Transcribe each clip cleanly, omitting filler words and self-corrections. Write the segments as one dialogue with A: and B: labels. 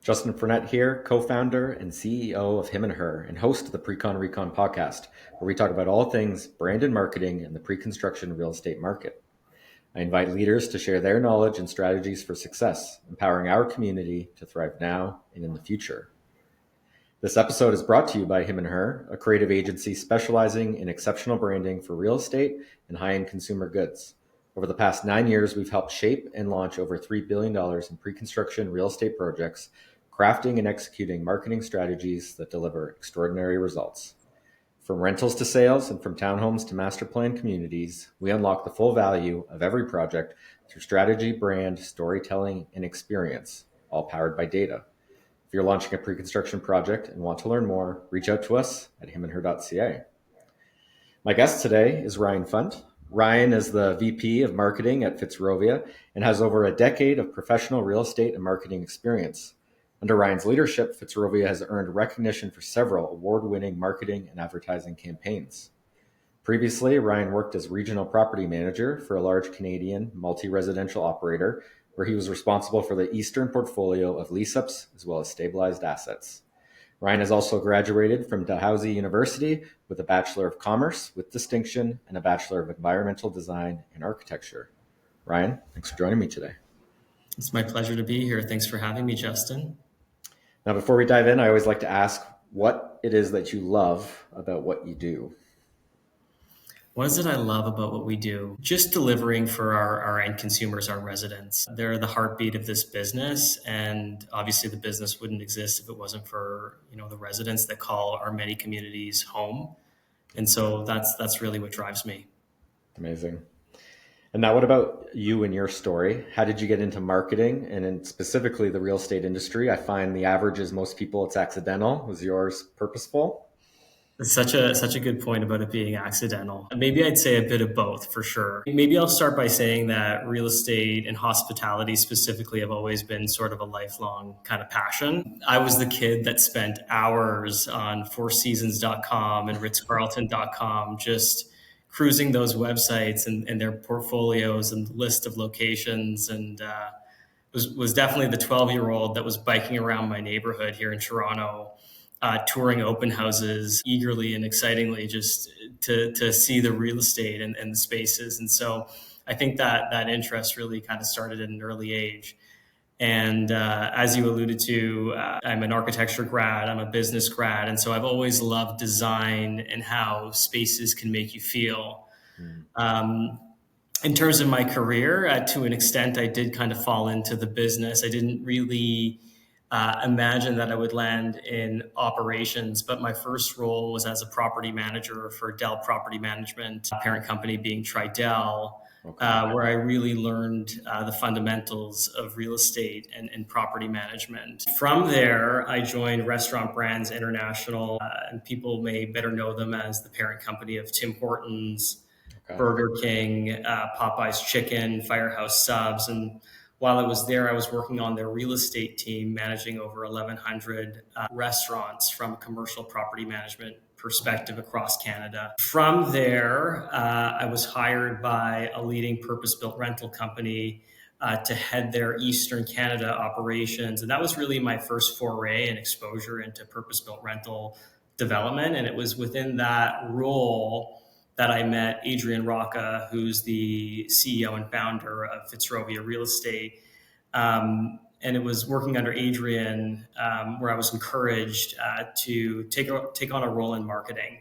A: Justin Frenette here, co-founder and CEO of Him and Her, and host of the Pre-Con Recon Podcast, where we talk about all things brand and marketing in the pre-construction real estate market. I invite leaders to share their knowledge and strategies for success, empowering our community to thrive now and in the future. This episode is brought to you by Him and Her, a creative agency specializing in exceptional branding for real estate and high-end consumer goods. Over the past 9 years, we've helped shape and launch over $3 billion in pre-construction real estate projects, crafting and executing marketing strategies that deliver extraordinary results. From rentals to sales and from townhomes to master plan communities, we unlock the full value of every project through strategy, brand, storytelling, and experience, all powered by data. If you're launching a pre-construction project and want to learn more, reach out to us at himandher.ca. My guest today is Ryan Funt. Ryan is the VP of Marketing at Fitzrovia and has over a decade of professional real estate and marketing experience. Under Ryan's leadership, Fitzrovia has earned recognition for several award-winning marketing and advertising campaigns. Previously, Ryan worked as regional property manager for a large Canadian multi-residential operator, where he was responsible for the eastern portfolio of lease-ups as well as stabilized assets. Ryan has also graduated from Dalhousie University with a Bachelor of Commerce with distinction and a Bachelor of Environmental Design and Architecture. Ryan, thanks for joining me today.
B: It's my pleasure to be here. Thanks for having me, Justin.
A: Now, before we dive in, I always like to ask what it is that you love about what you do.
B: What is it I love about what we do? Just delivering for our end consumers, our residents. They're the heartbeat of this business. And obviously the business wouldn't exist if it wasn't for, the residents that call our many communities home. And so that's really what drives me.
A: Amazing. And now what about you and your story? How did you get into marketing and in specifically the real estate industry? I find the average is most people, it's accidental. Was yours purposeful?
B: It's such a good point about it being accidental. Maybe I'd say a bit of both for sure. Maybe I'll start by saying that real estate and hospitality specifically have always been sort of a lifelong kind of passion. I was the kid that spent hours on fourseasons.com and ritzcarlton.com just cruising those websites and their portfolios and list of locations, and was definitely the 12-year-old that was biking around my neighborhood here in Toronto, touring open houses eagerly and excitingly just to see the real estate and the spaces. And so I think that interest really kind of started at an early age. And as you alluded to, I'm an architecture grad, I'm a business grad. And so I've always loved design and how spaces can make you feel. In terms of my career, to an extent, I did kind of fall into the business. I didn't really imagine that I would land in operations, but my first role was as a property manager for Dell Property Management, parent company being Tridel. Where I really learned the fundamentals of real estate and property management. From there, I joined Restaurant Brands International, and people may better know them as the parent company of Tim Hortons, Burger King, Popeye's Chicken, Firehouse Subs. And while I was there, I was working on their real estate team, managing over 1,100 restaurants from a commercial property management perspective across Canada. From there, I was hired by a leading purpose-built rental company to head their Eastern Canada operations. And that was really my first foray and exposure into purpose-built rental development. And it was within that role that I met Adrian Rocca, who's the CEO and founder of Fitzrovia Real Estate. And it was working under Adrian where I was encouraged to take on a role in marketing.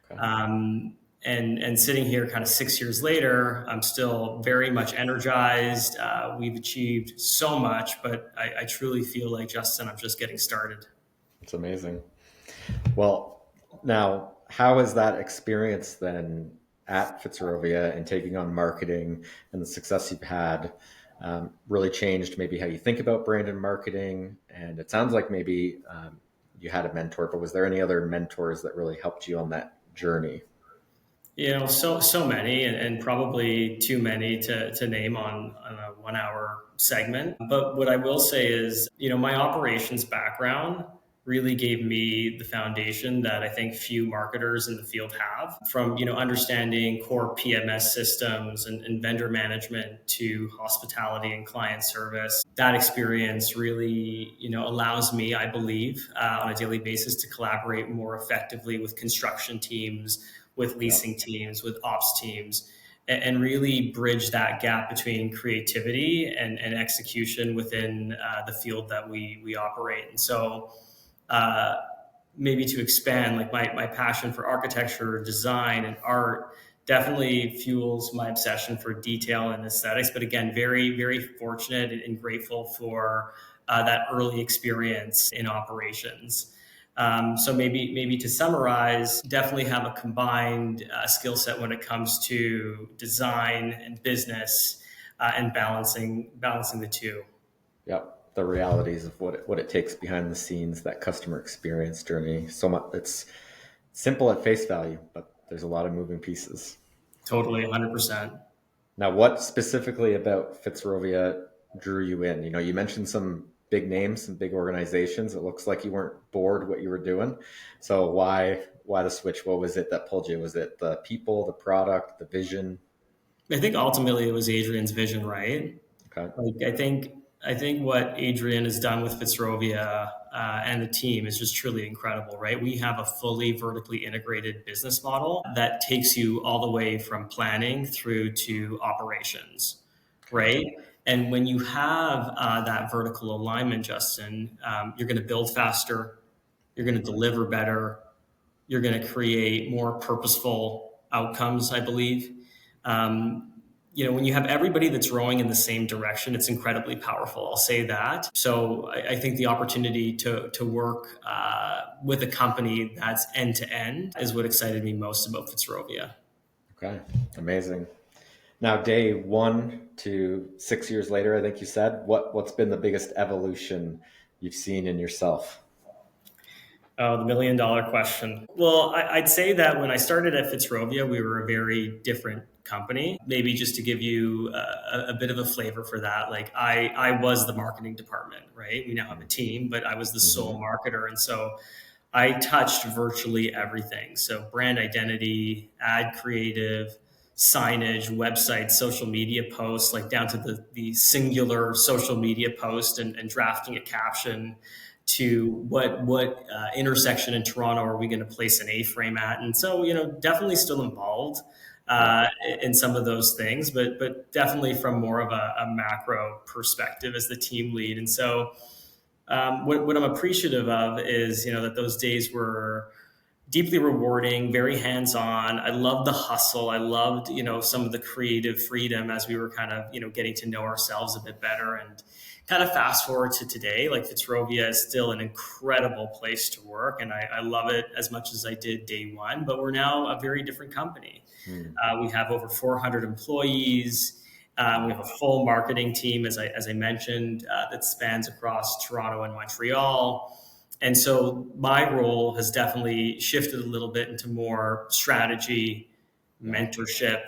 B: And sitting here kind of 6 years later, I'm still very much energized. We've achieved so much, but I truly feel like, Justin, I'm just getting started.
A: It's amazing. Well, now, how has that experience then at Fitzrovia and taking on marketing and the success you've had really changed maybe how you think about brand and marketing? And it sounds like maybe you had a mentor, but was there any other mentors that really helped you on that journey?
B: So many, and probably too many to name on a 1 hour segment. But what I will say is, my operations background really gave me the foundation that I think few marketers in the field have, from understanding core PMS systems and vendor management to hospitality and client service. That experience really allows me, I believe, on a daily basis to collaborate more effectively with construction teams, with leasing teams, with ops teams, and really bridge that gap between creativity and execution within the field that we operate. And so maybe to expand, like my passion for architecture, design, and art definitely fuels my obsession for detail and aesthetics. But again, very, very fortunate and grateful for that early experience in operations. So maybe to summarize, definitely have a combined skill set when it comes to design and business, and balancing the two.
A: Yep. The realities of what it takes behind the scenes, that customer experience journey. So much, it's simple at face value, but there's a lot of moving pieces.
B: Totally, 100%.
A: Now, what specifically about Fitzrovia drew you in? You mentioned some big names, some big organizations. It looks like you weren't bored what you were doing. So why the switch? What was it that pulled you? Was it the people, the product, the vision?
B: I think ultimately it was Adrian's vision, right?
A: Okay.
B: Like I think what Adrian has done with Fitzrovia and the team is just truly incredible, right? We have a fully vertically integrated business model that takes you all the way from planning through to operations, right? And when you have that vertical alignment, Justin, you're going to build faster, you're going to deliver better, you're going to create more purposeful outcomes, I believe. When you have everybody that's rowing in the same direction, it's incredibly powerful. I'll say that. So I think the opportunity to work with a company that's end to end is what excited me most about Fitzrovia.
A: Okay, amazing. Now, day 1 to 6 years later, I think you said, what's been the biggest evolution you've seen in yourself?
B: Oh, the $1 million question. Well, I'd say that when I started at Fitzrovia, we were a very different company. Maybe just to give you a bit of a flavor for that, like I was the marketing department, right? We now have a team, but I was the sole marketer. And so I touched virtually everything. So brand identity, ad creative, signage, websites, social media posts, like down to the singular social media post and drafting a caption, to what intersection in Toronto are we going to place an A-frame at. And so, definitely still involved in some of those things, but definitely from more of a macro perspective as the team lead. And so what I'm appreciative of is, that those days were deeply rewarding, very hands-on. I loved the hustle. I loved, some of the creative freedom as we were kind of, getting to know ourselves a bit better. And kind of fast forward to today, like Fitzrovia is still an incredible place to work. And I love it as much as I did day one, but we're now a very different company. We have over 400 employees. We have a full marketing team, as I mentioned, that spans across Toronto and Montreal. And so my role has definitely shifted a little bit into more strategy, mentorship,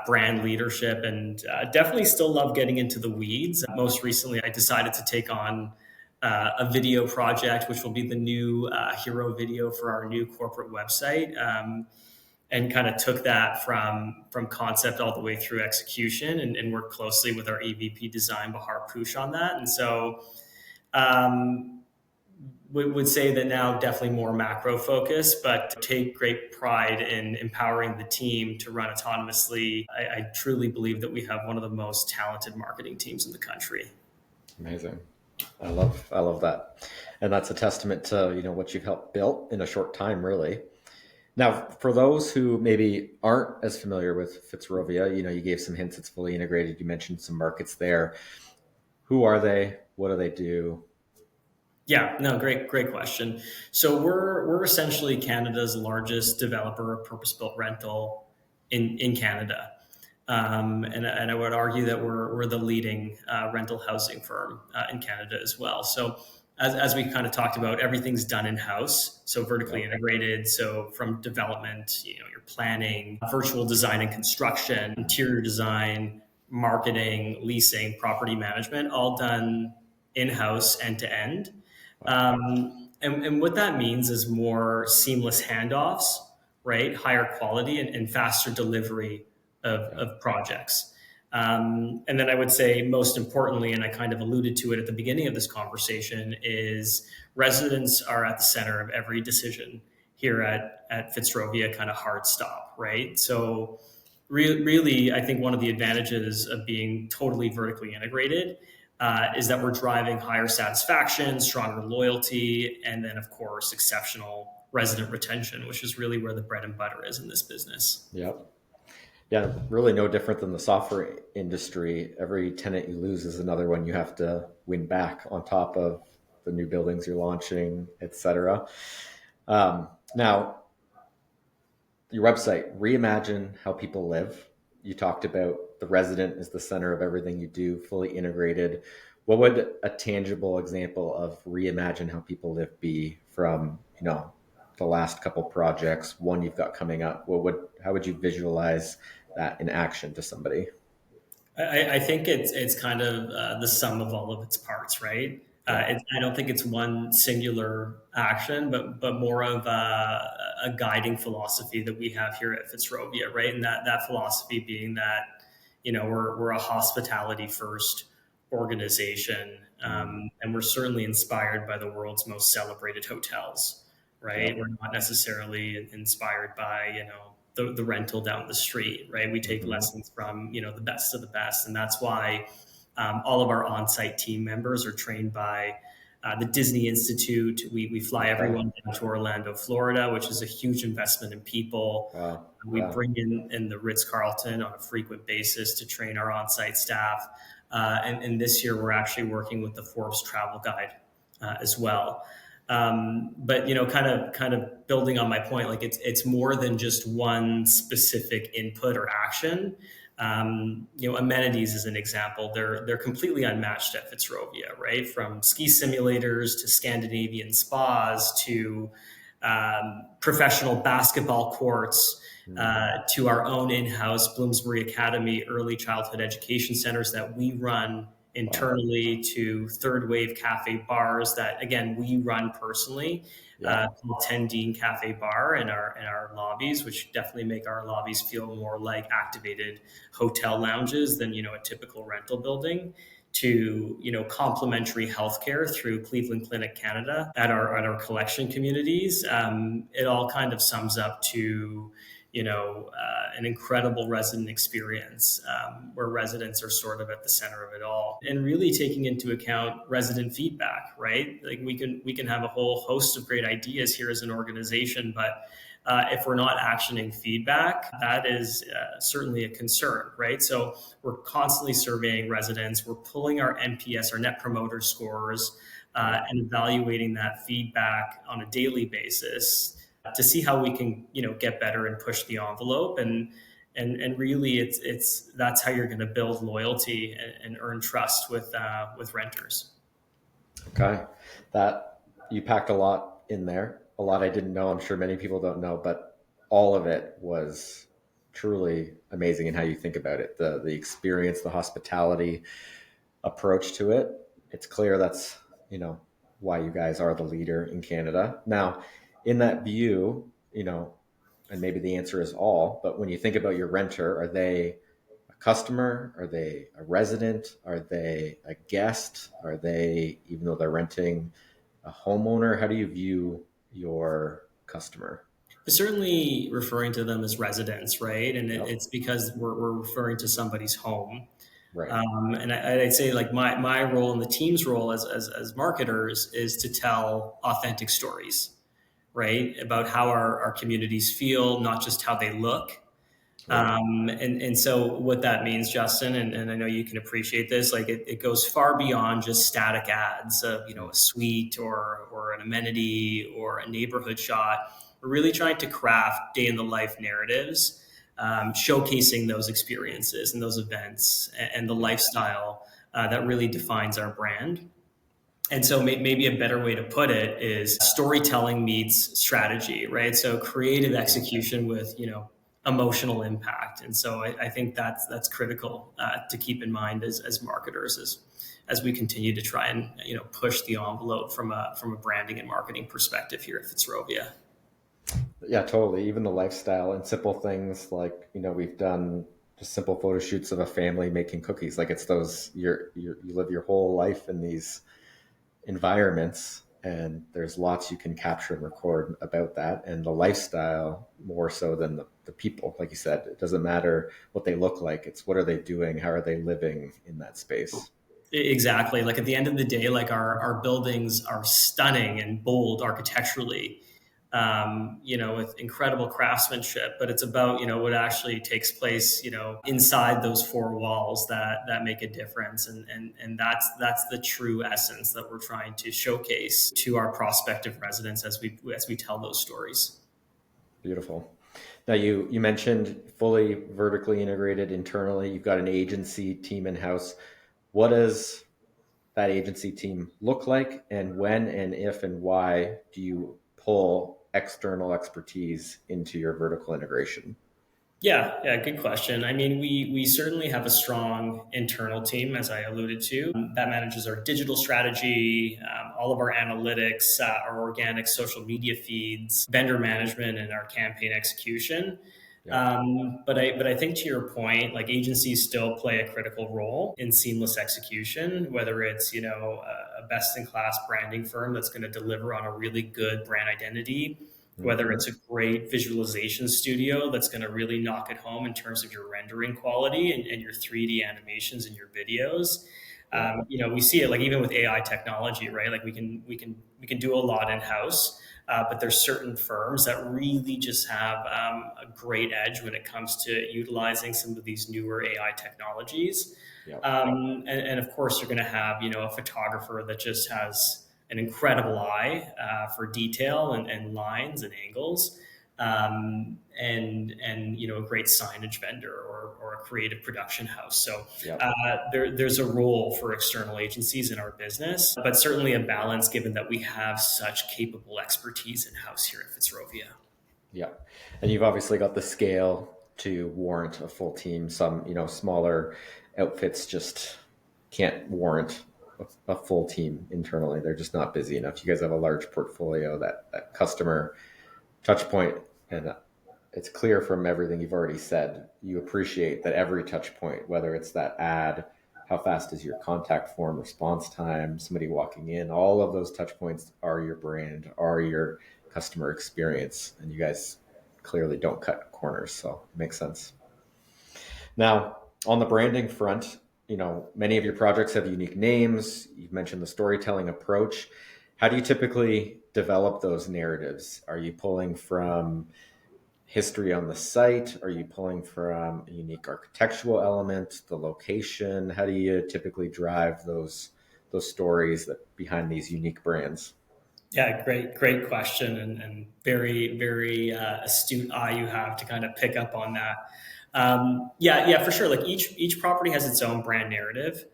B: brand leadership, and definitely still love getting into the weeds. Most recently, I decided to take on a video project, which will be the new hero video for our new corporate website, and kind of took that from concept all the way through execution, and worked closely with our EVP design, Bahar Poosh, on that. And so would say that now definitely more macro focused, but take great pride in empowering the team to run autonomously. I truly believe that we have one of the most talented marketing teams in the country.
A: Amazing. I love that. And that's a testament to, what you've helped build in a short time, really. Now, for those who maybe aren't as familiar with Fitzrovia, you gave some hints. It's fully integrated. You mentioned some markets there. Who are they? What do they do?
B: Yeah, no, great question. So we're essentially Canada's largest developer of purpose-built rental in Canada, and I would argue that we're the leading rental housing firm in Canada as well. So as we kind of talked about, everything's done in-house, so vertically integrated. So from development, your planning, virtual design and construction, interior design, marketing, leasing, property management, all done in-house end to end. And what that means is more seamless handoffs, right? Higher quality and faster delivery of projects. And then I would say most importantly, and I kind of alluded to it at the beginning of this conversation, is residents are at the center of every decision here at Fitzrovia, kind of hard stop, right? So really, I think one of the advantages of being totally vertically integrated is that we're driving higher satisfaction, stronger loyalty, and then, of course, exceptional resident retention, which is really where the bread and butter is in this business.
A: Yep. Yeah, really no different than the software industry. Every tenant you lose is another one you have to win back on top of the new buildings you're launching, etc. Now, your website, reimagine how people live. You talked about the resident is the center of everything you do, fully integrated. What would a tangible example of reimagine how people live be from, the last couple projects, one you've got coming up? How would you visualize that in action to somebody?
B: I think it's kind of the sum of all of its parts, right? I don't think it's one singular action, but more of a guiding philosophy that we have here at Fitzrovia, right? And that philosophy being that, we're a hospitality first organization, and we're certainly inspired by the world's most celebrated hotels, right?
A: Yep.
B: We're not necessarily inspired by, the rental down the street, right? We take lessons from, the best of the best. And that's why all of our on-site team members are trained by the Disney Institute. We fly everyone down to Orlando, Florida, which is a huge investment in people.
A: Wow.
B: We bring in the Ritz-Carlton on a frequent basis to train our on-site staff. And this year we're actually working with the Forbes Travel Guide as well. But kind of building on my point, like it's more than just one specific input or action. Amenities as an example, they're completely unmatched at Fitzrovia, right? From ski simulators to Scandinavian spas to professional basketball courts, to our own in-house Bloomsbury Academy early childhood education centers that we run internally, to third wave cafe bars that, again, we run personally. 10 Dean Cafe Bar in our lobbies, which definitely make our lobbies feel more like activated hotel lounges than a typical rental building, to complimentary healthcare through Cleveland Clinic Canada at our collection communities. It all kind of sums up to an incredible resident experience, where residents are sort of at the center of it all, and really taking into account resident feedback, right? Like we can have a whole host of great ideas here as an organization, but if we're not actioning feedback, that is certainly a concern, right? So we're constantly surveying residents, we're pulling our NPS, our Net Promoter Scores, and evaluating that feedback on a daily basis to see how we can, get better and push the envelope. And really it's that's how you're going to build loyalty and earn trust with renters.
A: Okay. That you packed a lot in there. A lot I didn't know. I'm sure many people don't know, but all of it was truly amazing in how you think about it. The experience, the hospitality approach to it. It's clear that's, why you guys are the leader in Canada. Now, in that view, and maybe the answer is all, but when you think about your renter, are they a customer? Are they a resident? Are they a guest? Are they, even though they're renting, a homeowner? How do you view your customer?
B: Certainly referring to them as residents, right? And it's because we're referring to somebody's home.
A: Right.
B: And I'd say like my role and the team's role as marketers is to tell authentic stories, right? About how our communities feel, not just how they look. Right. And so what that means, Justin, and I know you can appreciate this, like it goes far beyond just static ads of, a suite or an amenity or a neighborhood shot. We're really trying to craft day in the life narratives, showcasing those experiences and those events and the lifestyle that really defines our brand. And so maybe a better way to put it is storytelling meets strategy, right? So creative execution with, emotional impact. And so I think that's critical to keep in mind as marketers as we continue to try and push the envelope from a branding and marketing perspective here at Fitzrovia.
A: Yeah, totally. Even the lifestyle and simple things like, we've done just simple photo shoots of a family making cookies. Like it's those, you live your whole life in these environments, and there's lots you can capture and record about that. And the lifestyle more so than the people, like you said, it doesn't matter what they look like. It's what are they doing? How are they living in that space?
B: Exactly. Like at the end of the day, like our buildings are stunning and bold architecturally, with incredible craftsmanship, but it's about, what actually takes place, inside those four walls that make a difference. And that's the true essence that we're trying to showcase to our prospective residents as we tell those stories.
A: Beautiful. Now you mentioned fully vertically integrated internally. You've got an agency team in-house. What does that agency team look like, and when and if and why do you pull external expertise into your vertical integration?
B: Yeah, good question. I mean, we certainly have a strong internal team, as I alluded to, that manages our digital strategy, all of our analytics, our organic social media feeds, vendor management, and our campaign execution.
A: Yeah.
B: But I think to your point, like agencies still play a critical role in seamless execution, whether it's a best in class branding firm that's going to deliver on a really good brand identity, whether it's a great visualization studio that's going to really knock it home in terms of your rendering quality and your 3D animations and your videos. We see it like even with AI technology, right? Like we can do a lot in house, but there's certain firms that really just have a great edge when it comes to utilizing some of these newer AI technologies.
A: Yeah.
B: And of course, you're going to have a photographer that just has an incredible eye for detail and lines and angles, and a great signage vendor or a creative production house. So there's a role for external agencies in our business, but certainly a balance given that we have such capable expertise in house here at Fitzrovia.
A: Yeah, and you've obviously got the scale to warrant a full team. Some smaller outfits just can't warrant a full team internally. They're just not busy enough. You guys have a large portfolio, that customer touch point, and it's clear from everything you've already said, you appreciate that every touch point, whether it's that ad, how fast is your contact form response time, somebody walking in, all of those touch points are your brand, are your customer experience, and you guys clearly don't cut corners, so it makes sense. Now, on the branding front, many of your projects have unique names. You've mentioned the storytelling approach. How do you typically develop those narratives? Are you pulling from history on the site? Are you pulling from a unique architectural element, the location? How do you typically drive those stories that behind these unique brands?
B: Yeah, great question, and very, very astute eye you have to kind of pick up on that. Yeah, for sure. Like each property has its own brand narrative.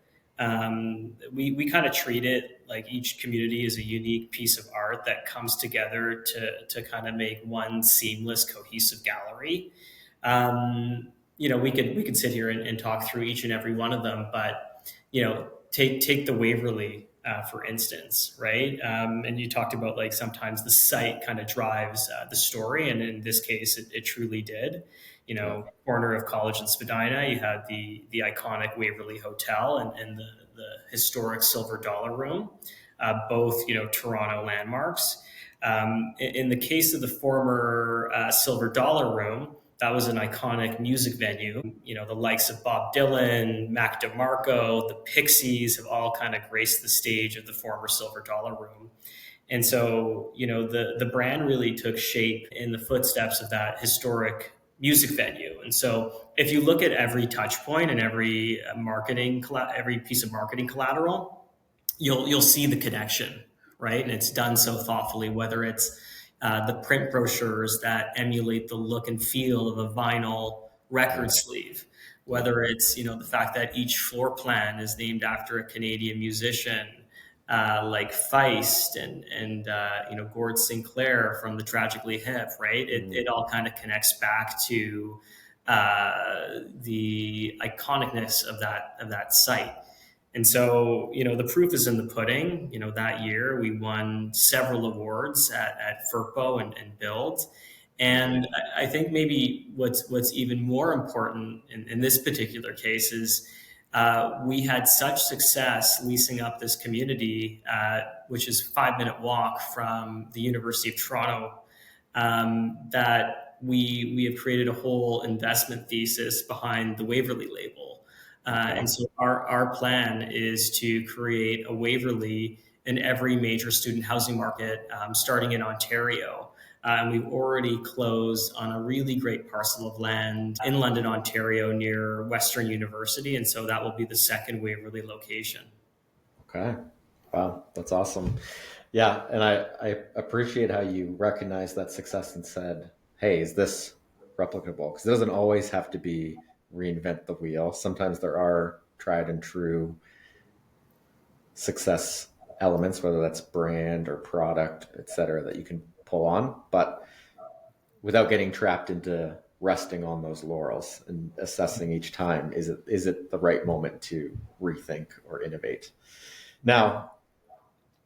B: We kind of treat it like each community is a unique piece of art that comes together to kind of make one seamless, cohesive gallery. We could sit here and talk through each and every one of them, but take the Waverly for instance, right? And you talked about like sometimes the site kind of drives the story, and in this case, it truly did. Corner of College and Spadina, you had the iconic Waverly Hotel and the historic Silver Dollar Room, both Toronto landmarks. In the case of the former Silver Dollar Room, that was an iconic music venue. The likes of Bob Dylan, Mac DeMarco, the Pixies have all kind of graced the stage of the former Silver Dollar Room. And so, the brand really took shape in the footsteps of that historic music venue. And so if you look at every touch point and every piece of marketing collateral, you'll see the connection, right? And it's done so thoughtfully, whether it's the print brochures that emulate the look and feel of a vinyl record sleeve, whether it's the fact that each floor plan is named after a Canadian musician, like Feist and Gord Sinclair from the Tragically Hip, right? It all kind of connects back to the iconicness of that site. And so, the proof is in the pudding. That year we won several awards at FERPO and Build. And I think maybe what's even more important in this particular case is we had such success leasing up this community, which is a 5-minute walk from the University of Toronto, that we have created a whole investment thesis behind the Waverley label. And so our plan is to create a Waverley in every major student housing market, starting in Ontario. And we've already closed on a really great parcel of land in London, Ontario, near Western University. And so that will be the second Waverley location.
A: Okay. Wow, that's awesome. Yeah, and I appreciate how you recognize that success and said, hey, is this replicable? Because it doesn't always have to be reinvent the wheel. Sometimes there are tried and true success elements, whether that's brand or product, et cetera, that you can pull on, but without getting trapped into resting on those laurels and assessing each time, is it the right moment to rethink or innovate? Now,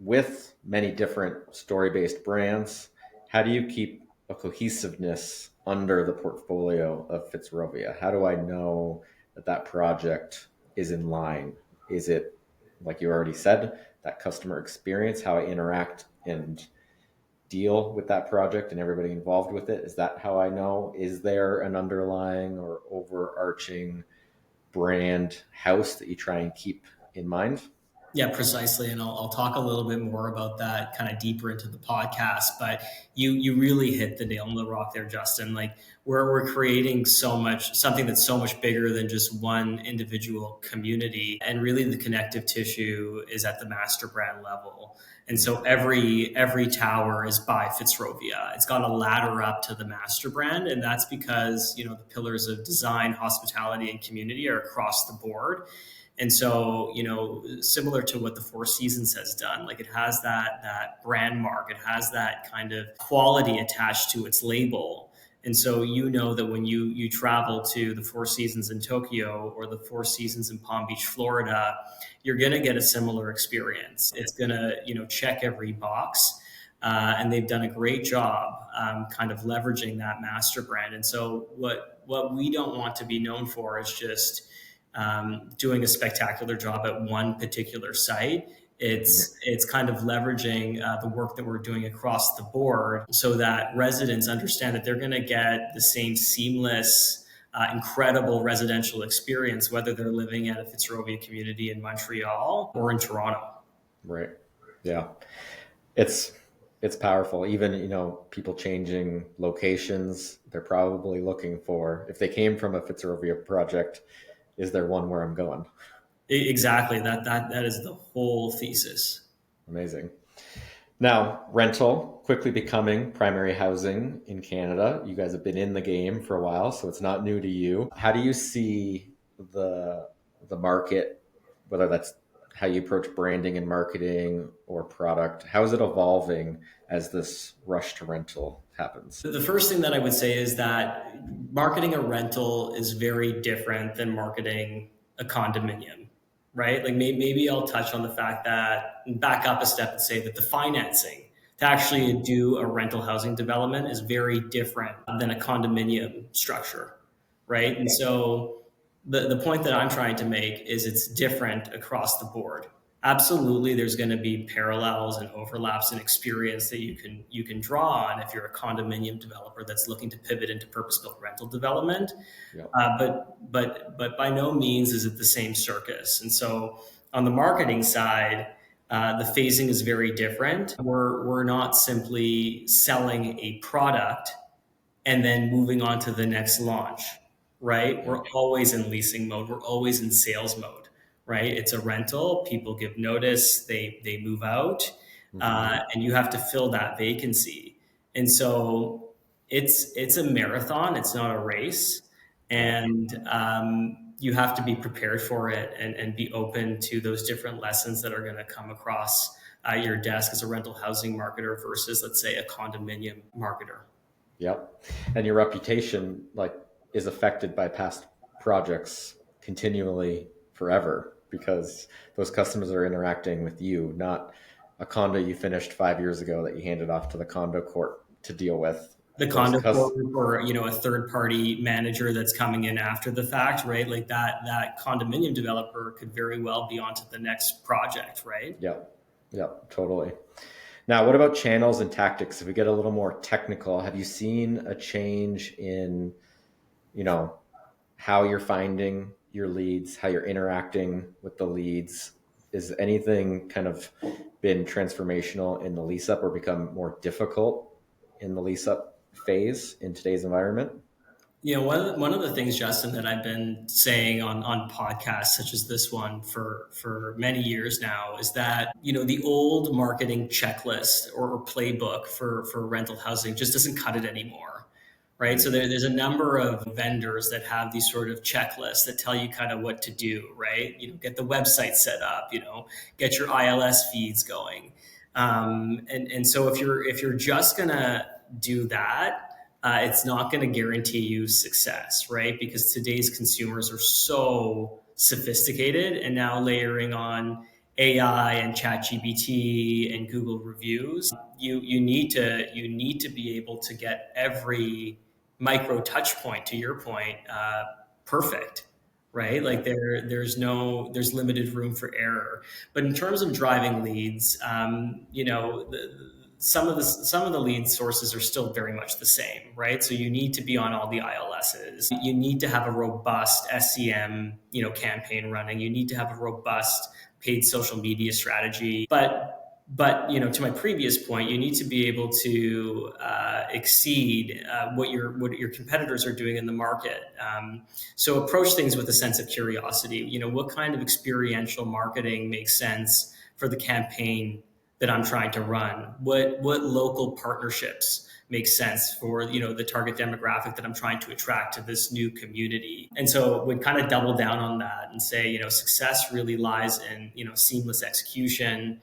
A: with many different story-based brands, how do you keep a cohesiveness under the portfolio of Fitzrovia? How do I know that project is in line? Is it, like you already said, that customer experience, how I interact and deal with that project and everybody involved with it? Is that how I know? Is there an underlying or overarching brand house that you try and keep in mind?
B: Yeah, precisely. And I'll talk a little bit more about that kind of deeper into the podcast. But you really hit the nail on the rock there, Justin. Like we're creating something that's so much bigger than just one individual community. And really the connective tissue is at the master brand level. And so every tower is by Fitzrovia. It's got a ladder up to the master brand. And that's because, the pillars of design, hospitality, and community are across the board. And so, similar to what the Four Seasons has done, like it has that brand mark, it has that kind of quality attached to its label. And so, that when you travel to the Four Seasons in Tokyo or the Four Seasons in Palm Beach, Florida, you're going to get a similar experience. It's going to, check every box. And they've done a great job kind of leveraging that master brand. And so what we don't want to be known for is just doing a spectacular job at one particular site. It's kind of leveraging the work that we're doing across the board so that residents understand that they're going to get the same seamless, incredible residential experience, whether they're living at a Fitzrovia community in Montreal or in Toronto.
A: Right. Yeah. It's powerful. Even, people changing locations, they're probably looking for, if they came from a Fitzrovia project, is there one where I'm going?
B: Exactly. That is the whole thesis.
A: Amazing. Now, rental quickly becoming primary housing in Canada. You guys have been in the game for a while, so it's not new to you. How do you see the market, whether that's how you approach branding and marketing or product? How is it evolving as this rush to rental happens?
B: The first thing that I would say is that marketing a rental is very different than marketing a condominium, right? Like maybe I'll touch on the fact that, back up a step and say that the financing to actually do a rental housing development is very different than a condominium structure, right? And so the point that I'm trying to make is it's different across the board. Absolutely, there's going to be parallels and overlaps in experience that you can draw on if you're a condominium developer that's looking to pivot into purpose-built rental development. Yep. But by no means is it the same circus. And so on the marketing side, the phasing is very different. We're not simply selling a product and then moving on to the next launch, right? We're always in leasing mode. We're always in sales mode. Right? It's a rental. People give notice. They move out, and you have to fill that vacancy. And so it's a marathon. It's not a race. And you have to be prepared for it and be open to those different lessons that are going to come across your desk as a rental housing marketer versus, let's say, a condominium marketer.
A: Yep. And your reputation is affected by past projects continually forever, because those customers are interacting with you, not a condo you finished 5 years ago that you handed off to the condo court to deal with.
B: The condo court, or a third party manager that's coming in after the fact, right? Like that condominium developer could very well be onto the next project, right?
A: Yeah, totally. Now, what about channels and tactics? If we get a little more technical, have you seen a change in, how you're finding your leads, how you're interacting with the leads? Is anything kind of been transformational in the lease up or become more difficult in the lease up phase in today's environment?
B: One of the things, Justin, that I've been saying on podcasts such as this one for many years now is that, the old marketing checklist or playbook for rental housing just doesn't cut it anymore, right? So there's a number of vendors that have these sort of checklists that tell you kind of what to do, right? Get the website set up, get your ILS feeds going. And so if you're just going to do that, it's not going to guarantee you success, right? Because today's consumers are so sophisticated, and now layering on AI and ChatGPT and Google reviews, you need to be able to get every micro touch point, to your point, perfect, right? Like there's limited room for error. But in terms of driving leads, some of the lead sources are still very much the same, right? So you need to be on all the ILSs. You need to have a robust SEM, campaign running. You need to have a robust paid social media strategy. But to my previous point, you need to be able to exceed what your competitors are doing in the market. So approach things with a sense of curiosity. What kind of experiential marketing makes sense for the campaign that I'm trying to run? What local partnerships make sense for the target demographic that I'm trying to attract to this new community? And so we'd kind of double down on that and say, success really lies in seamless execution,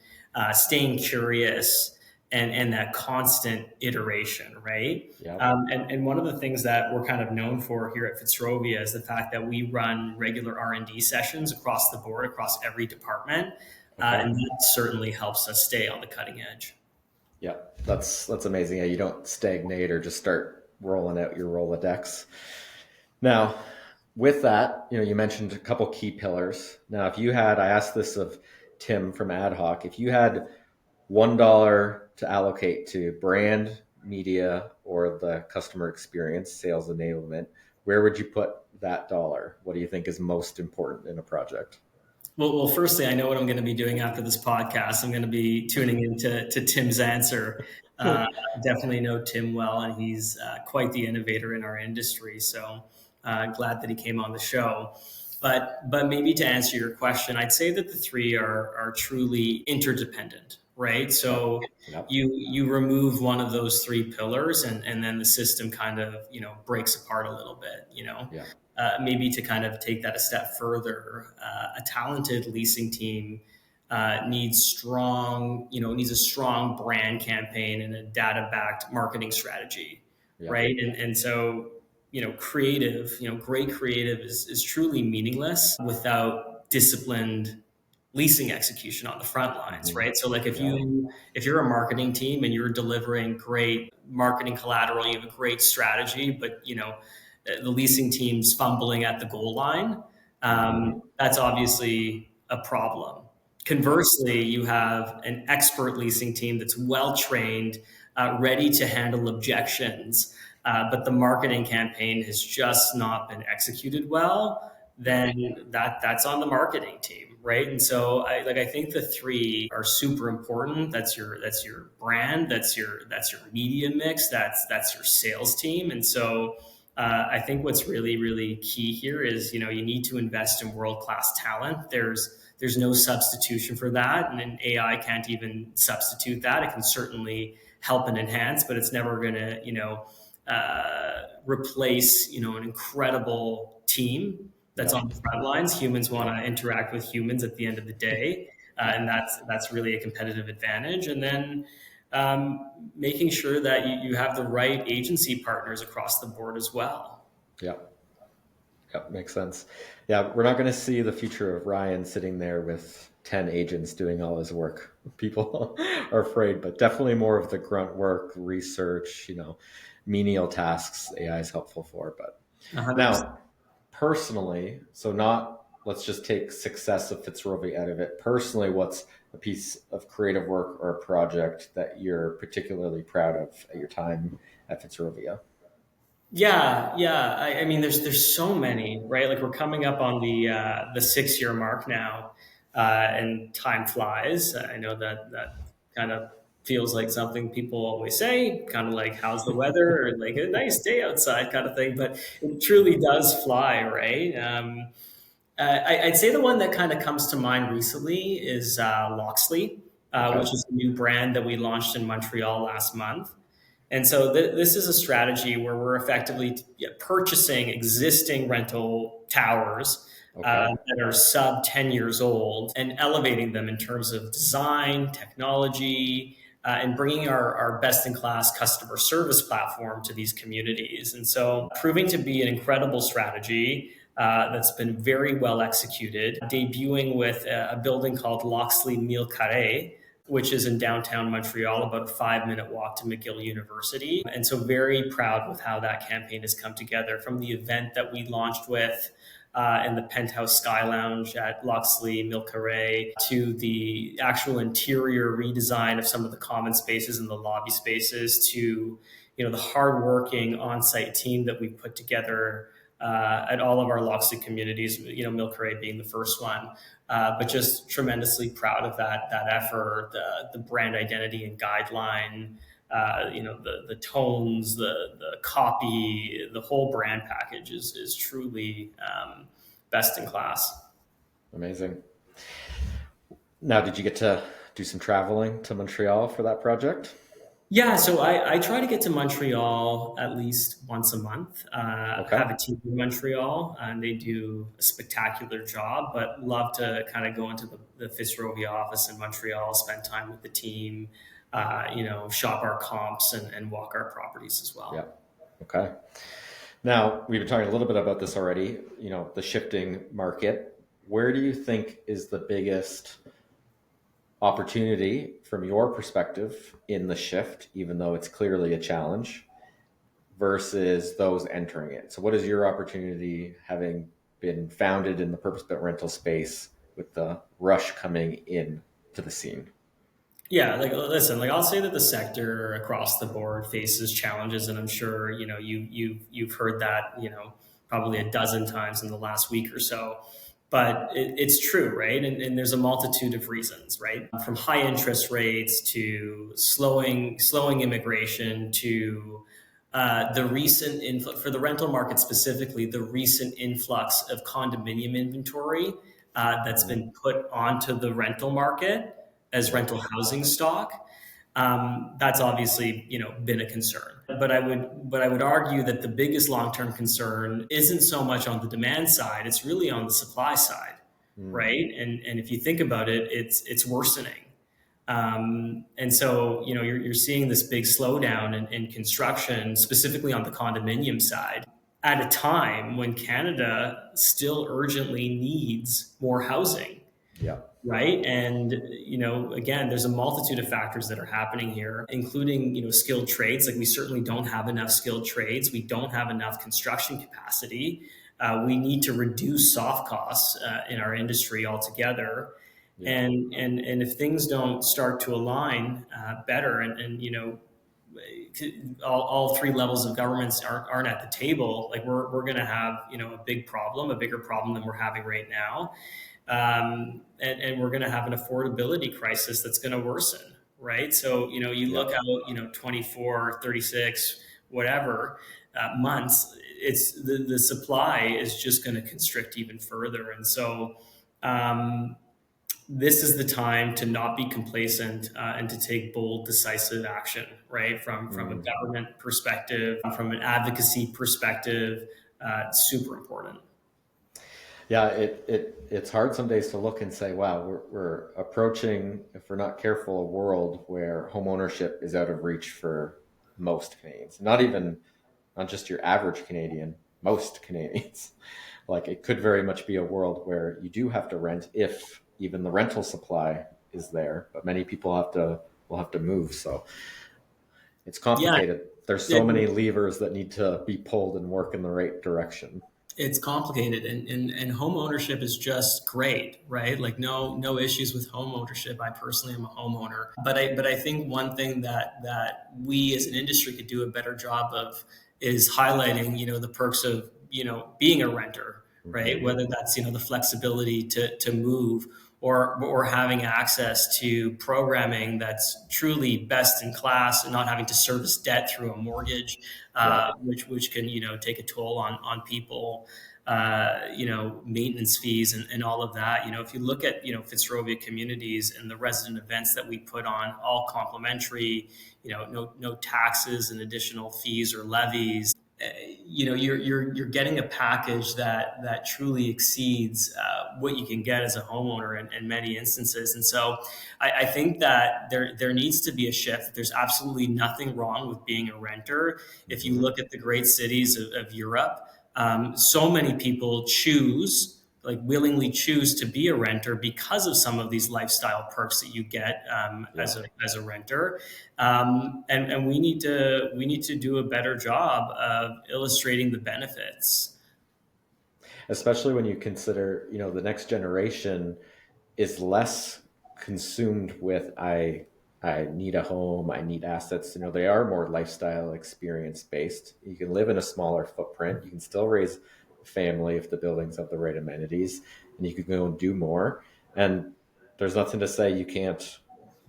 B: staying curious, and that constant iteration, right?
A: Yep.
B: And one of the things that we're kind of known for here at Fitzrovia is the fact that we run regular R&D sessions across the board, across every department. And that certainly helps us stay on the cutting edge.
A: Yeah, that's amazing. Yeah, you don't stagnate or just start rolling out your Rolodex. Now, with that, you mentioned a couple key pillars. Now, I asked this of Tim from Ad Hoc, if you had $1 to allocate to brand, media, or the customer experience, sales enablement, where would you put that dollar? What do you think is most important in a project?
B: Well, firstly, I know what I'm going to be doing after this podcast. I'm going to be tuning into Tim's answer. Definitely know Tim well, and he's quite the innovator in our industry. So glad that he came on the show. But maybe to answer your question, I'd say that the three are truly interdependent, right? So you remove one of those three pillars, and then the system kind of breaks apart a little bit. Maybe to kind of take that a step further, a talented leasing team needs a strong brand campaign and a data-backed marketing strategy, right? And so, great creative is truly meaningless without disciplined leasing execution on the front lines, right? So like if you're a marketing team and you're delivering great marketing collateral, you have a great strategy, but the leasing team's fumbling at the goal line, that's obviously a problem. Conversely, you have an expert leasing team that's well-trained, ready to handle objections, but the marketing campaign has just not been executed well, then that's on the marketing team, right? And so I think the three are super important. That's your brand, that's your media mix, that's your sales team. And so I think what's really, really key here is, you need to invest in world-class talent. There's no substitution for that. And an AI can't even substitute that. It can certainly help and enhance, but it's never going to, replace, an incredible team that's
A: Yeah.
B: on the front lines. Humans want to interact with humans at the end of the day, and that's really a competitive advantage. And then making sure that you have the right agency partners across the board as well.
A: Yeah. Yeah, makes sense. Yeah, we're not going to see the future of Ryan sitting there with 10 agents doing all his work. People are afraid, but definitely more of the grunt work, research, menial tasks AI is helpful for. But
B: 100%.
A: now, personally, so not, let's just take success of Fitzrovia out of it. Personally, what's a piece of creative work or a project that you're particularly proud of at your time at Fitzrovia?
B: Yeah. I mean, there's so many, right? Like we're coming up on the 6 year mark now, and time flies. I know that kind of feels like something people always say, kind of like how's the weather or like a nice day outside kind of thing, but it truly does fly, right? I'd say the one that kind of comes to mind recently is Loxley,
A: Okay.
B: which is a new brand that we launched in Montreal last month. And so this is a strategy where we're effectively purchasing existing rental towers
A: Okay.
B: that are sub 10 years old and elevating them in terms of design, technology, and bringing our best in class customer service platform to these communities. And so proving to be an incredible strategy. That's been very well executed, debuting with a building called Loxley Mille Carré, which is in downtown Montreal, about a 5-minute walk to McGill University. And so very proud with how that campaign has come together, from the event that we launched with in the Penthouse Sky Lounge at Loxley Mille Carré, to the actual interior redesign of some of the common spaces and the lobby spaces, to the hardworking on-site team that we put together at all of our Loxley communities, Mille Carré being the first one. But just tremendously proud of that effort, the brand identity and guideline, the tones, the copy, the whole brand package is truly best in class.
A: Amazing. Now, did you get to do some traveling to Montreal for that project?
B: Yeah, so I try to get to Montreal at least once a month.
A: Okay.
B: Have a team in Montreal, and they do a spectacular job. But love to kind of go into the Fitzrovia office in Montreal, spend time with the team, shop our comps and walk our properties as
A: Yeah.
B: well.
A: Okay. Now, we've been talking a little bit about this already, the shifting market. Where do you think is the biggest opportunity from your perspective in the shift, even though it's clearly a challenge, versus those entering it? So what is your opportunity, having been founded in the purpose-built rental space, with the rush coming in to the scene?
B: Yeah, like listen, like I'll say that the sector across the board faces challenges, and I'm sure you've heard that probably a dozen times in the last week or so. But it's true, right? And there's a multitude of reasons, right? From high interest rates to slowing immigration to the recent influx for the rental market specifically, the recent influx of condominium inventory that's been put onto the rental market as rental housing stock. That's obviously been a concern. But I would argue that the biggest long-term concern isn't so much on the demand side; it's really on the supply side, right? And if you think about it, it's worsening. And so you're seeing this big slowdown in construction, specifically on the condominium side, at a time when Canada still urgently needs more housing.
A: Yeah.
B: Right. And, again, there's a multitude of factors that are happening here, including, skilled trades. Like we certainly don't have enough skilled trades. We don't have enough construction capacity. We need to reduce soft costs in our industry altogether.
A: Yeah.
B: And if things don't start to align better and all three levels of governments aren't at the table, like we're going to have, a bigger problem than we're having right now. And we're going to have an affordability crisis that's going to worsen, right? So, you look out, 24, 36, whatever months, it's the supply is just going to constrict even further. And so this is the time to not be complacent and to take bold, decisive action, right? From a government perspective, from an advocacy perspective, it's super important.
A: Yeah, it's hard some days to look and say, wow, we're approaching, if we're not careful, a world where home ownership is out of reach for most Canadians. Not just your average Canadian, most Canadians. Like it could very much be a world where you do have to rent if even the rental supply is there, but many people will have to move. So it's
B: Yeah,
A: complicated. There's so many levers that need to be pulled and work in the right direction.
B: it's complicated, and home ownership is just great, right? Like no issues with home ownership. I personally am a homeowner, but I think one thing that we as an industry could do a better job of is highlighting, the perks of, being a renter, right? Whether that's, the flexibility to move, or having access to programming that's truly best in class, and not having to service debt through a mortgage,
A: Yeah.
B: which can, take a toll on people, maintenance fees and all of that. If you look at, Fitzrovia communities and the resident events that we put on, all complimentary, no taxes and additional fees or levies. You're getting a package that truly exceeds what you can get as a homeowner in many instances. And so I think that there needs to be a shift. There's absolutely nothing wrong with being a renter. If you look at the great cities of Europe, so many people willingly choose to be a renter because of some of these lifestyle perks that you get as a renter. And we need to do a better job of illustrating the benefits.
A: Especially when you consider, the next generation is less consumed with I need a home, I need assets. They are more lifestyle experience based. You can live in a smaller footprint. You can still raise a family if the buildings have the right amenities, and you can go and do more. And there's nothing to say you can't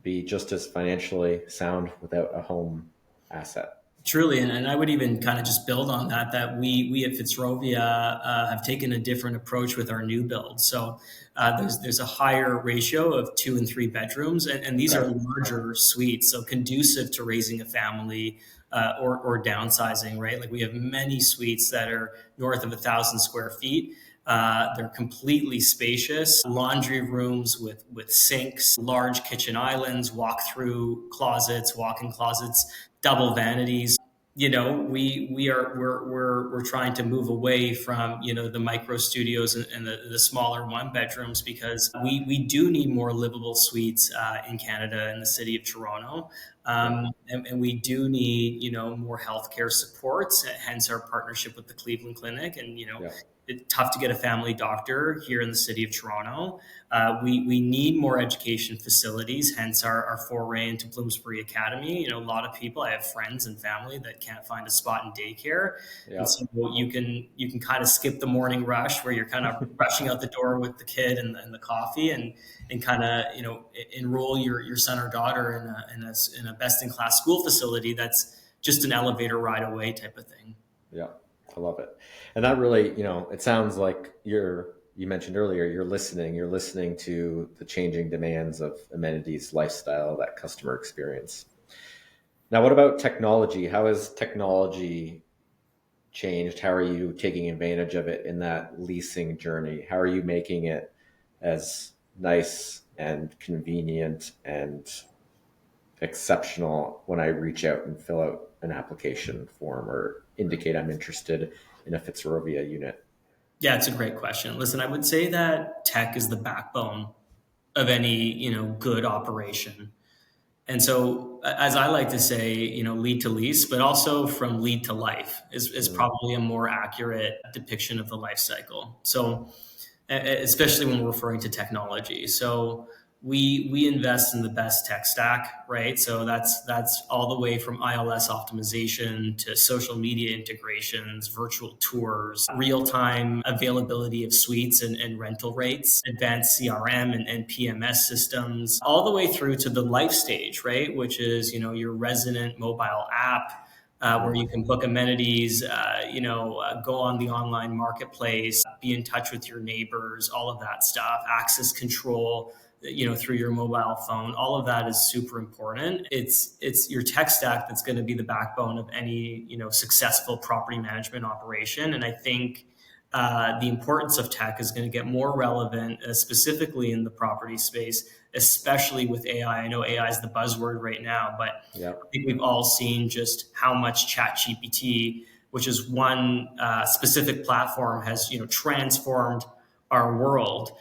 A: be just as financially sound without a home asset.
B: Truly, and I would even kind of just build on that we at Fitzrovia have taken a different approach with our new builds. So there's a higher ratio of 2 and 3 bedrooms, and these are larger suites, so conducive to raising a family or downsizing, right? Like we have many suites that are north of 1,000 square feet. They're completely spacious, laundry rooms with sinks, large kitchen islands, walk-through closets, walk-in closets, double vanities. We're trying to move away from, the micro studios and the smaller 1 bedrooms, because we do need more livable suites in Canada, in the city of Toronto. And we do need, more healthcare supports, hence our partnership with the Cleveland Clinic. And, it's tough to get a family doctor here in the city of Toronto. We need more education facilities, hence our foray into Bloomsbury Academy. A lot of people, I have friends and family that can't find a spot in daycare. Yeah. And so you can kind of skip the morning rush where you're kind of rushing out the door with the kid and the coffee, and kind of, enroll your son or daughter in a best-in-class school facility that's just an elevator ride away type of thing.
A: Yeah, I love it. And that really, it sounds like you mentioned earlier, you're listening to the changing demands of amenities, lifestyle, that customer experience. Now, what about technology? How has technology changed? How are you taking advantage of it in that leasing journey? How are you making it as nice and convenient and exceptional when I reach out and fill out an application form or indicate I'm interested in a Fitzrovia unit?
B: Yeah, it's a great question. Listen, I would say that tech is the backbone of any, good operation. And so, as I like to say, lead to lease, but also from lead to life is probably a more accurate depiction of the life cycle. So, especially when we're referring to technology. So we invest in the best tech stack, right? So that's all the way from ILS optimization to social media integrations, virtual tours, real-time availability of suites and rental rates, advanced CRM and PMS systems, all the way through to the life stage, right? Which is, your resident mobile app, where you can book amenities, go on the online marketplace, be in touch with your neighbors, all of that stuff, access control, through your mobile phone. All of that is super important. It's your tech stack that's going to be the backbone of any, successful property management operation. And I think the importance of tech is going to get more relevant, specifically in the property space, especially with AI. I know AI is the buzzword right now, but
A: Yep.
B: I think we've all seen just how much ChatGPT, which is one specific platform, has transformed our world.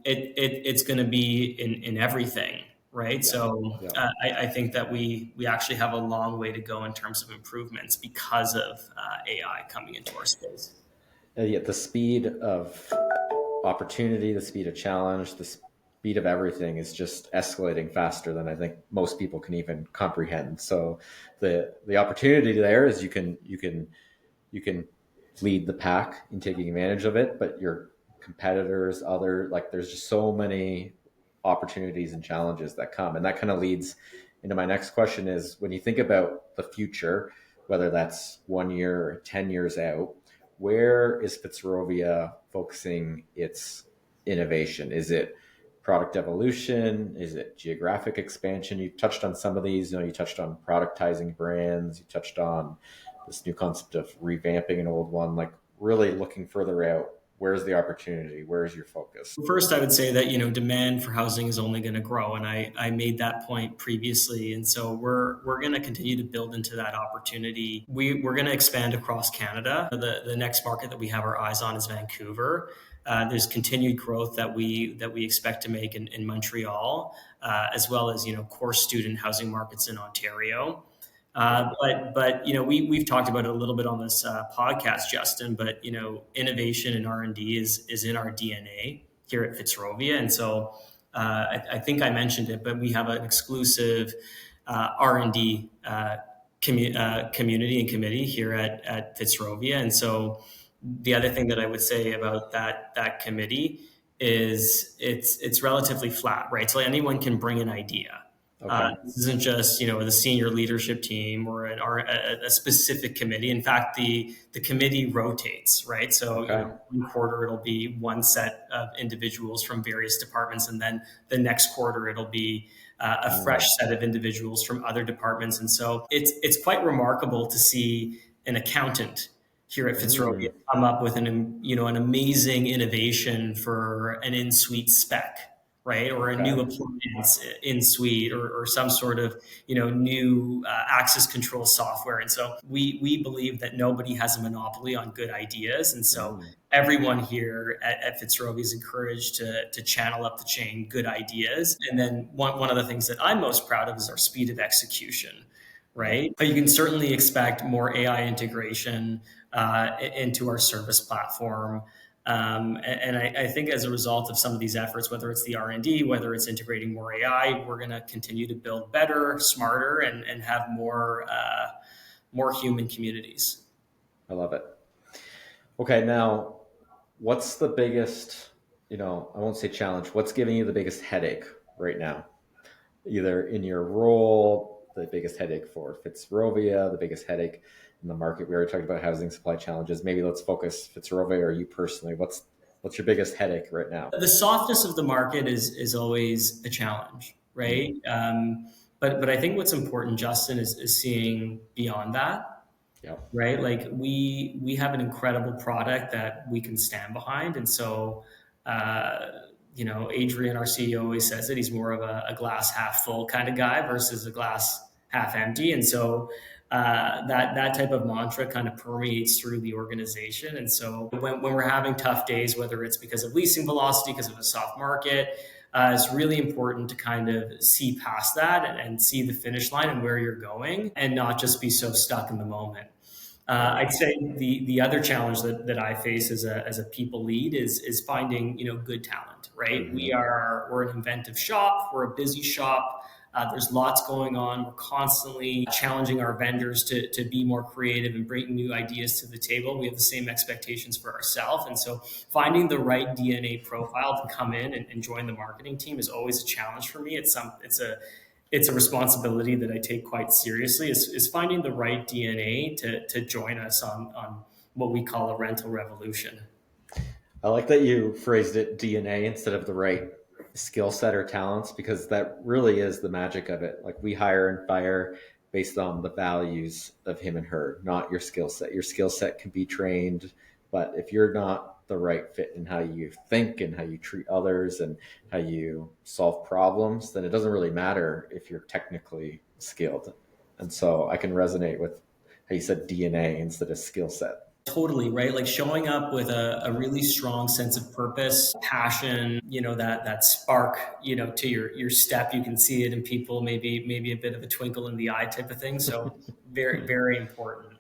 B: It's going to be in everything, right?
A: Yep.
B: So
A: Yep.
B: I think that we actually have a long way to go in terms of improvements because of AI coming into our space.
A: Yet the speed of opportunity, the speed of challenge, the speed of everything is just escalating faster than I think most people can even comprehend. So the opportunity there is you can lead the pack in taking advantage of it, but your competitors, there's just so many opportunities and challenges that come. And that kind of leads into my next question is when you think about the future, whether that's 1 year or 10 years out, where is Fitzrovia focusing its innovation? Is it product evolution? Is it geographic expansion? You touched on some of these. You touched on productizing brands. You touched on this new concept of revamping an old one. Like really looking further out. Where's the opportunity? Where's your focus?
B: First, I would say that demand for housing is only going to grow, and I made that point previously, and so we're going to continue to build into that opportunity. We're going to expand across Canada. The next market that we have our eyes on is Vancouver. There's continued growth that we expect to make in Montreal, as well as core student housing markets in Ontario. But we've talked about it a little bit on this podcast, Justin. But innovation and R&D is in our DNA here at Fitzrovia, and so I think I mentioned it, but we have an exclusive R&D community and committee here at Fitzrovia, and so the other thing that I would say about that committee is it's relatively flat, right? So anyone can bring an idea.
A: Okay.
B: This isn't just the senior leadership team or a specific committee. In fact, the committee rotates, right? So
A: Okay.
B: one quarter it'll be one set of individuals from various departments, and then the next quarter it'll be a fresh set of individuals from other departments. And so it's quite remarkable to see an accountant here at Fitzrovia come up with an amazing innovation for an in-suite spec, right? Or a new appliance in suite, or some sort of new access control software. And so we believe that nobody has a monopoly on good ideas, and so everyone here at Fitzrovia is encouraged to channel up the chain good ideas. And then one of the things that I'm most proud of is our speed of execution. Right. But you can certainly expect more AI integration into our service platform. And I think as a result of some of these efforts, whether it's the R&D, whether it's integrating more AI, we're going to continue to build better, smarter, and have more human communities.
A: I love it. Okay, now what's the biggest, I won't say challenge, what's giving you the biggest headache right now? Either in your role, the biggest headache for Fitzrovia, the biggest headache in the market. We already talked about housing supply challenges. Maybe let's focus Fitzrovia or you personally. What's your biggest headache right now?
B: The softness of the market is always a challenge, right? But I think what's important, Justin, is seeing beyond that.
A: Yep.
B: Right? Like we have an incredible product that we can stand behind, and so Adrian, our CEO, always says that he's more of a glass half full kind of guy versus a glass half empty. And so that type of mantra kind of permeates through the organization. And so when we're having tough days, whether it's because of leasing velocity, because of a soft market, it's really important to kind of see past that and see the finish line and where you're going, and not just be so stuck in the moment. I'd say the other challenge that I face as a people lead is finding good talent, right? We're an inventive shop, we're a busy shop. There's lots going on. We're constantly challenging our vendors to be more creative and bring new ideas to the table. We have the same expectations for ourselves, and so finding the right DNA profile to come in and join the marketing team is always a challenge for me. It's a responsibility that I take quite seriously, is finding the right DNA to join us on what we call a rental revolution.
A: I like that you phrased it DNA instead of the right skill set or talents, because that really is the magic of it. Like we hire and fire based on the values of him and her, not your skill set. Your skill set can be trained, But if you're not the right fit in how you think and how you treat others and how you solve problems, then it doesn't really matter if you're technically skilled. And so I can resonate with how you said DNA instead of skill set.
B: Totally, right? Like showing up with a really strong sense of purpose, passion, that spark, to your step. You can see it in people, maybe a bit of a twinkle in the eye type of thing. So very, very important.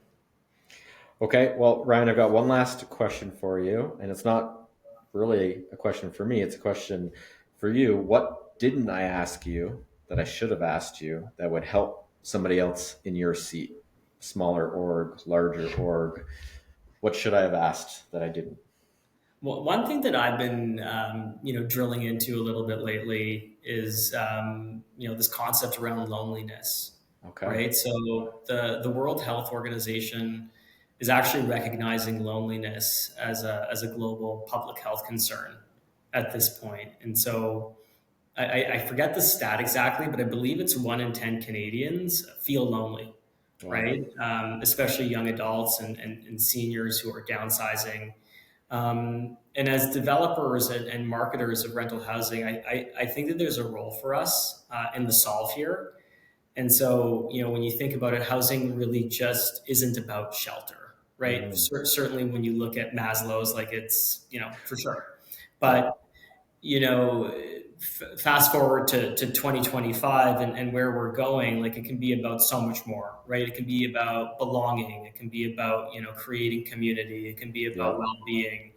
A: Okay, well, Ryan, I've got one last question for you, and it's not really a question for me, it's a question for you. What didn't I ask you that I should have asked you that would help somebody else in your seat? Smaller org, larger org. What should I have asked that I didn't?
B: Well, one thing that I've been, drilling into a little bit lately is, this concept around loneliness,
A: Okay.
B: right? So the World Health Organization is actually recognizing loneliness as a global public health concern at this point. And so I forget the stat exactly, but I believe it's 1 in 10 Canadians feel lonely,
A: Wow.
B: right? Especially young adults and seniors who are downsizing. And as developers and marketers of rental housing, I think that there's a role for us in the solve here. And so, when you think about it, housing really just isn't about shelter, right?
A: Mm,
B: Certainly when you look at Maslow's, like it's, for sure.
A: yeah.
B: But, you know, fast forward to 2025 and where we're going, like it can be about so much more, right? It can be about belonging. It can be about, creating community. It can be
A: Yeah.
B: about well-being.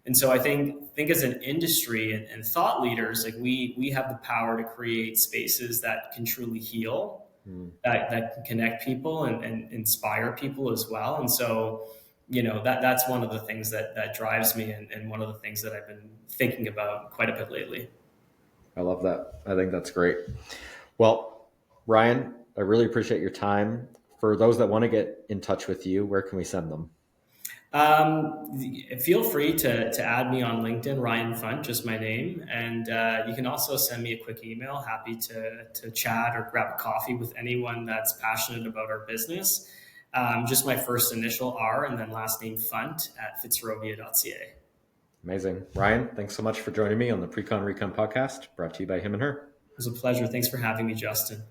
B: And so I think as an industry and thought leaders, like we have the power to create spaces that can truly heal,
A: Mm.
B: that can connect people and inspire people as well. And so, that's one of the things that drives me and one of the things that I've been thinking about quite a bit lately.
A: I love that. I think that's great. Well, Ryan, I really appreciate your time. For those that want to get in touch with you, where can we send them?
B: Feel free to add me on LinkedIn, Ryan Funt, just my name. And you can also send me a quick email. Happy to chat or grab a coffee with anyone that's passionate about our business. Just my first initial R and then last name Funt at fitzrovia.ca.
A: Amazing. Ryan, thanks so much for joining me on the Pre-Con Recon podcast, brought to you by him and her.
B: It was a pleasure. Thanks for having me, Justin.